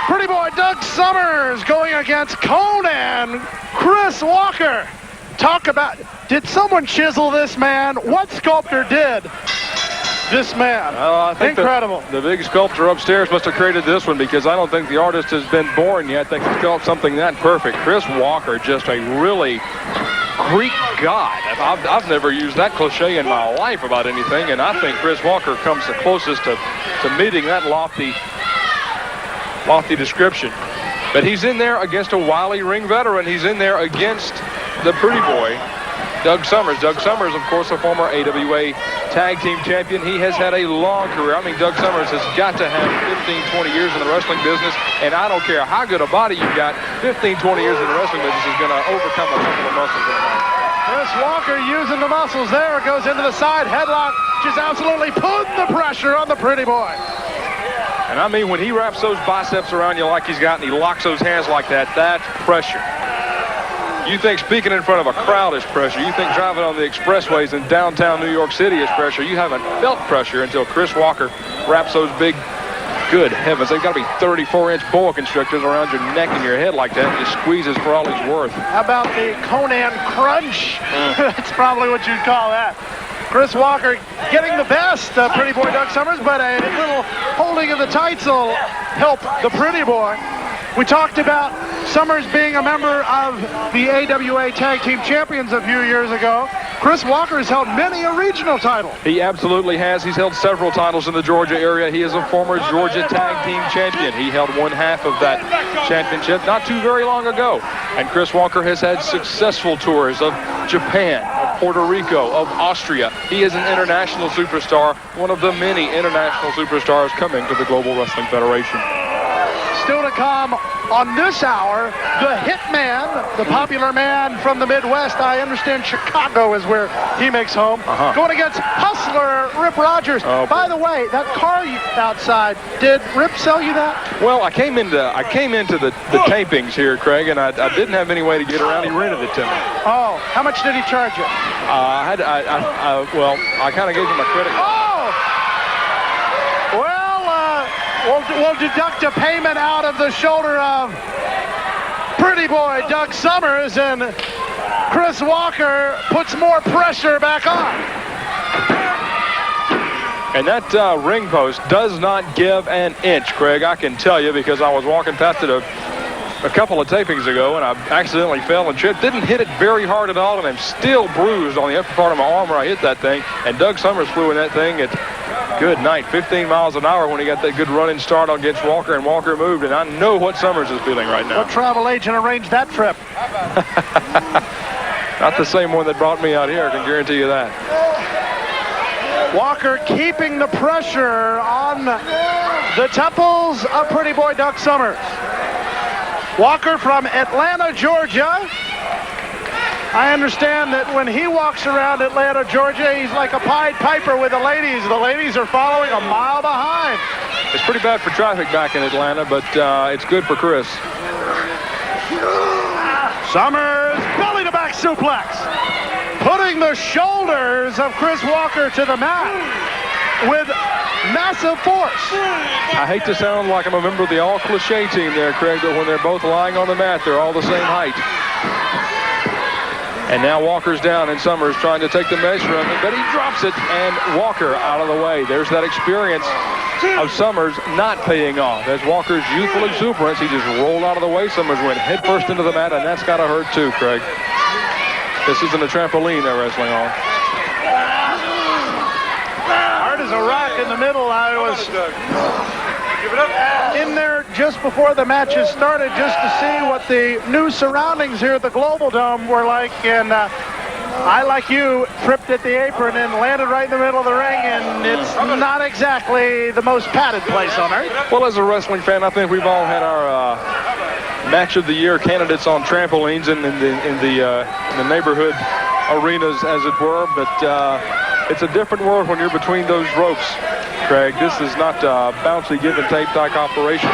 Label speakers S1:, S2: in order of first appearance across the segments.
S1: Pretty boy Doug Summers going against Conan Chris Walker. Talk about, did someone chisel this man? What sculptor did this man?
S2: I think
S1: incredible.
S2: The big sculptor upstairs must have created this one, because I don't think the artist has been born yet that can sculpt something that perfect. Chris Walker, just a really Greek god. I've never used that cliche in my life about anything, and I think Chris Walker comes the closest to meeting that lofty description. But he's in there against a wily ring veteran. He's in there against the pretty boy, Doug Summers. Doug Summers, of course, a former AWA Tag Team Champion. He has had a long career. I mean, Doug Summers has got to have 15, 20 years in the wrestling business, and I don't care how good a body you've got, 15, 20 years in the wrestling business is going to overcome a couple of muscles in life.
S1: Chris Walker using the muscles there, goes into the side headlock, just absolutely putting the pressure on the pretty boy.
S2: And I mean, when he wraps those biceps around you like he's got, and he locks those hands like that, that's pressure. You think speaking in front of a crowd is pressure. You think driving on the expressways in downtown New York City is pressure. You haven't felt pressure until Chris Walker wraps those big, good heavens, they've got to be 34-inch boa constrictors around your neck and your head like that, and just squeezes for all he's worth.
S1: How about the Conan Crunch? That's probably what you'd call that. Chris Walker getting the best, pretty boy Doug Summers, but a little holding of the tights will help the pretty boy. We talked about Summers being a member of the AWA Tag Team Champions a few years ago. Chris Walker has held many a regional title.
S2: He absolutely has. He's held several titles in the Georgia area. He is a former Georgia Tag Team Champion. He held one half of that championship not too very long ago. And Chris Walker has had successful tours of Japan, of Puerto Rico, of Austria. He is an international superstar, one of the many international superstars coming to the Global Wrestling Federation.
S1: Still to come on this hour, the Hitman, the popular man from the Midwest. I understand Chicago is where he makes home. Going against Hustler Rip Rogers. By the way, that car outside, did Rip sell you that?
S2: Well, I came into the tapings here, Craig, and I didn't have any way to get around. He rented it to me.
S1: Oh, how much did he charge you?
S2: I kind of gave him a credit card.
S1: We'll deduct a payment out of the shoulder of pretty boy Doug Summers, and Chris Walker puts more pressure back on.
S2: And that ring post does not give an inch, Craig. I can tell you, because I was walking past it a couple of tapings ago, and I accidentally fell and tripped. Didn't hit it very hard at all, and I'm still bruised on the upper part of my arm where I hit that thing. And Doug Summers flew in that thing at good night, 15 miles an hour when he got that good running start against Walker, and Walker moved, and I know what Summers is feeling right now.
S1: What travel agent arranged that trip?
S2: Not the same one that brought me out here, I can guarantee you that.
S1: Walker keeping the pressure on the temples of pretty boy Doug Summers. Walker from Atlanta, Georgia. I understand that when he walks around Atlanta, Georgia, he's like a Pied Piper with the ladies. The ladies are following a mile behind.
S2: It's pretty bad for traffic back in Atlanta, but it's good for Chris.
S1: Summers, belly to back suplex. Putting the shoulders of Chris Walker to the mat with massive force.
S2: I hate to sound like I'm a member of the all cliche team there, Craig, but when they're both lying on the mat, they're all the same height. And now Walker's down, and Summers trying to take the measure of it, but he drops it, and Walker out of the way. There's that experience of Summers not paying off. As Walker's youthful exuberance, he just rolled out of the way. Summers went headfirst into the mat, and that's got to hurt too, Craig. This isn't a trampoline they're wrestling on.
S1: Hard as a rock in the middle. I was in there just before the matches started just to see what the new surroundings here at the Global Dome were like, and I, like you, tripped at the apron and landed right in the middle of the ring, and it's not exactly the most padded place on earth.
S2: Well, as a wrestling fan, I think we've all had our match of the year candidates on trampolines in the neighborhood arenas, as it were, but it's a different world when you're between those ropes, Craig. This is not a bouncy give-and-take type operation.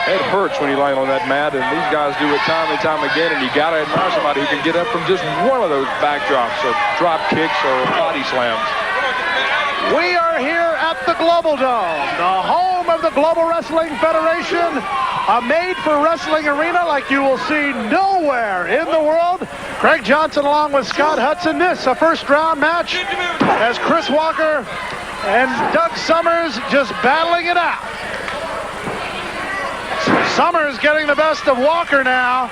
S2: It hurts when you lie on that mat, and these guys do it time and time again, and you got to admire somebody who can get up from just one of those backdrops or drop kicks or body slams.
S1: We are here at the Global Dome, the home of the the Global Wrestling Federation, a made-for-wrestling arena like you will see nowhere in the world. Craig Johnson along with Scott Hudson. This, a first-round match as Chris Walker and Doug Summers just battling it out. Summers getting the best of Walker now.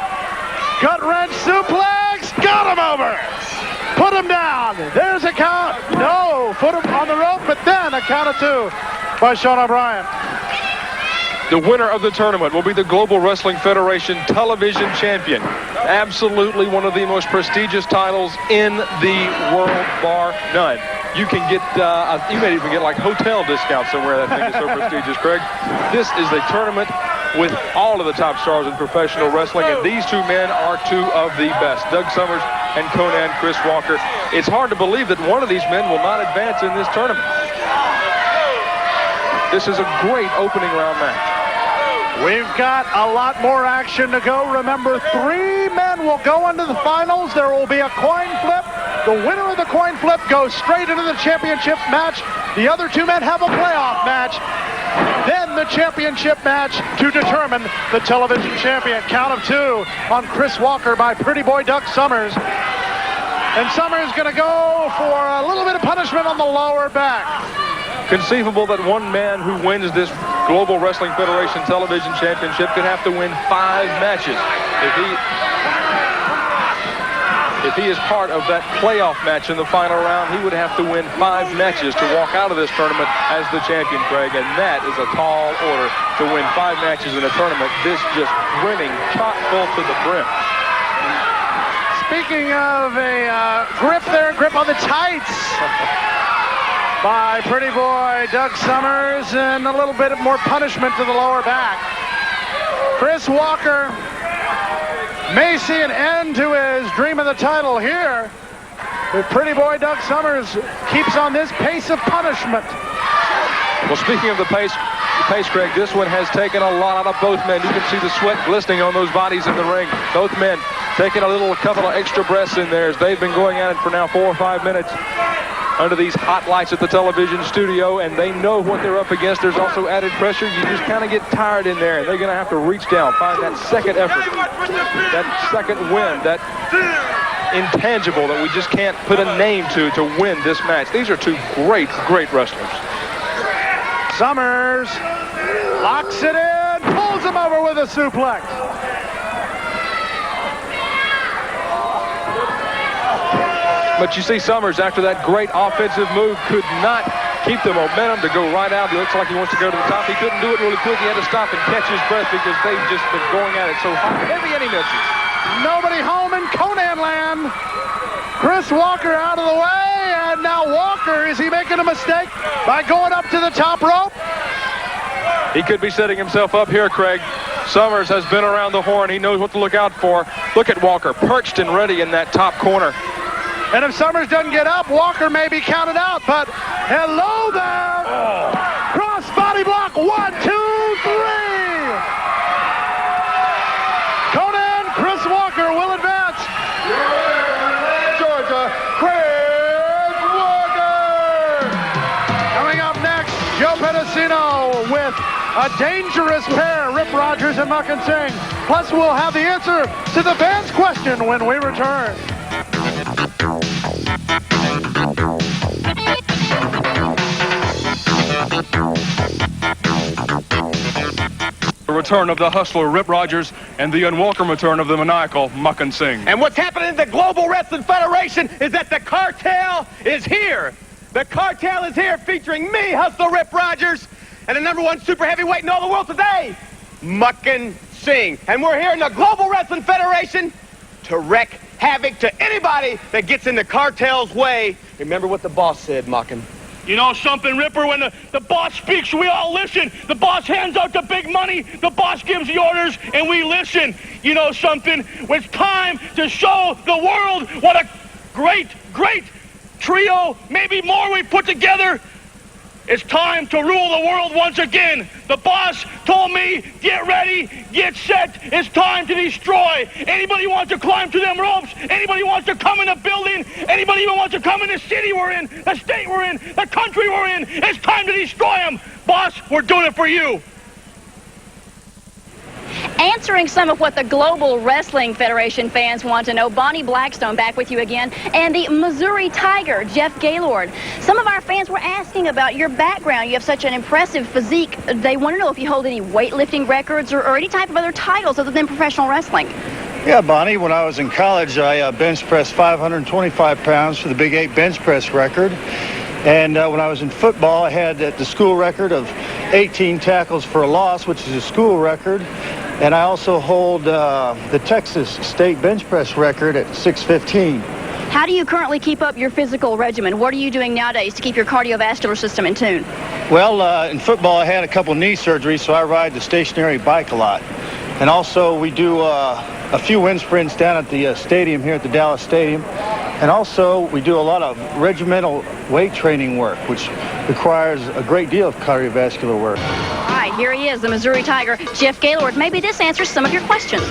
S1: Gut wrench suplex, got him over. Put him down. There's a count. No, put him on the rope, but then a count of 2 by Sean O'Brien.
S2: The winner of the tournament will be the Global Wrestling Federation Television Champion. Absolutely one of the most prestigious titles in the world, bar none. You can get, you may even get like hotel discounts somewhere. That thing is so prestigious, Craig. This is the tournament with all of the top stars in professional wrestling, and these two men are 2 of the best, Doug Summers and Conan Chris Walker. It's hard to believe that one of these men will not advance in this tournament. This is a great opening round match.
S1: We've got a lot more action to go. Remember, 3 men will go into the finals. There will be a coin flip. The winner of the coin flip goes straight into the championship match. The other 2 men have a playoff match. Then the championship match to determine the television champion. Count of 2 on Chris Walker by Pretty Boy Doug Summers. And Summers going to go for a little bit of punishment on the lower back.
S2: Conceivable that one man who wins this Global Wrestling Federation Television Championship could have to win 5 matches. If he is part of that playoff match in the final round, he would have to win 5 matches to walk out of this tournament as the champion, Craig, and that is a tall order to win 5 matches in a tournament. This just brimming chock full to the brim.
S1: Speaking of a grip on the tights by Pretty Boy Doug Summers, and a little bit more punishment to the lower back. Chris Walker may see an end to his dream of the title here if Pretty Boy Doug Summers keeps on this pace of punishment.
S2: Well, speaking of the pace, Craig, this one has taken a lot out of both men. You can see the sweat glistening on those bodies in the ring. Both men taking a couple of extra breaths in there as they've been going at it for now 4 or 5 minutes under these hot lights at the television studio, and they know what they're up against. There's also added pressure. You just kind of get tired in there, and they're going to have to reach down, find that second effort, that second win, that intangible that we just can't put a name to win this match. These are 2 great, great wrestlers.
S1: Summers locks it in, pulls him over with a suplex.
S2: But you see Summers, after that great offensive move, could not keep the momentum to go right out. He looks like he wants to go to the top. He couldn't do it really quick. He had to stop and catch his breath because they've just been going at it so hard. Heavy, and he misses.
S1: Nobody home in Conan land. Chris Walker out of the way, and now Walker, is he making a mistake by going up to the top rope?
S2: He could be setting himself up here, Craig. Summers has been around the horn. He knows what to look out for. Look at Walker, perched and ready in that top corner.
S1: And if Summers doesn't get up, Walker may be counted out, but hello there! Oh. Cross body block, 1, 2, 3! Conan, Chris Walker will advance. Georgia, Chris Walker! Coming up next, Joe Pedicino with a dangerous pair, Rip Rogers and Muck and Singh. Plus, we'll have the answer to the fans' question when we return.
S3: The return of the hustler, Rip Rogers, and the unwelcome return of the maniacal, Muck and Singh.
S4: And what's happening in the Global Wrestling Federation is that the cartel is here. The cartel is here featuring me, Hustler Rip Rogers, and the #1 super heavyweight in all the world today, Muck and Singh. And we're here in the Global Wrestling Federation to wreak havoc to anybody that gets in the cartel's way. Remember what the boss said, Muckin'.
S5: You know something, Ripper? When the boss speaks, we all listen. The boss hands out the big money. The boss gives the orders, and we listen. You know something? It's time to show the world what a great, great trio, maybe more, we put together. It's time to rule the world once again. The boss told me, get ready, get set. It's time to destroy. Anybody wants to climb to them ropes, anybody wants to come in the building, anybody even wants to come in the city we're in, the state we're in, the country we're in, it's time to destroy them. Boss, we're doing it for you.
S6: Answering some of what the Global Wrestling Federation fans want to know, Bonnie Blackstone back with you again, and the Missouri Tiger, Jeff Gaylord. Some of our fans were asking about your background. You have such an impressive physique. They want to know if you hold any weightlifting records or any type of other titles other than professional wrestling.
S7: Yeah, Bonnie, when I was in college, I bench pressed 525 pounds for the Big 8 bench press record. And when I was in football, I had the school record of 18 tackles for a loss, which is a school record. And I also hold the Texas State bench press record at 615.
S6: How do you currently keep up your physical regimen? What are you doing nowadays to keep your cardiovascular system in tune?
S7: Well, in football, I had a couple knee surgeries, so I ride the stationary bike a lot. And also, we do a few wind sprints down at the stadium here at the Dallas Stadium. And also, we do a lot of regimental weight training work, which requires a great deal of cardiovascular work.
S6: All right, here he is, the Missouri Tiger, Jeff Gaylord. Maybe this answers some of your questions.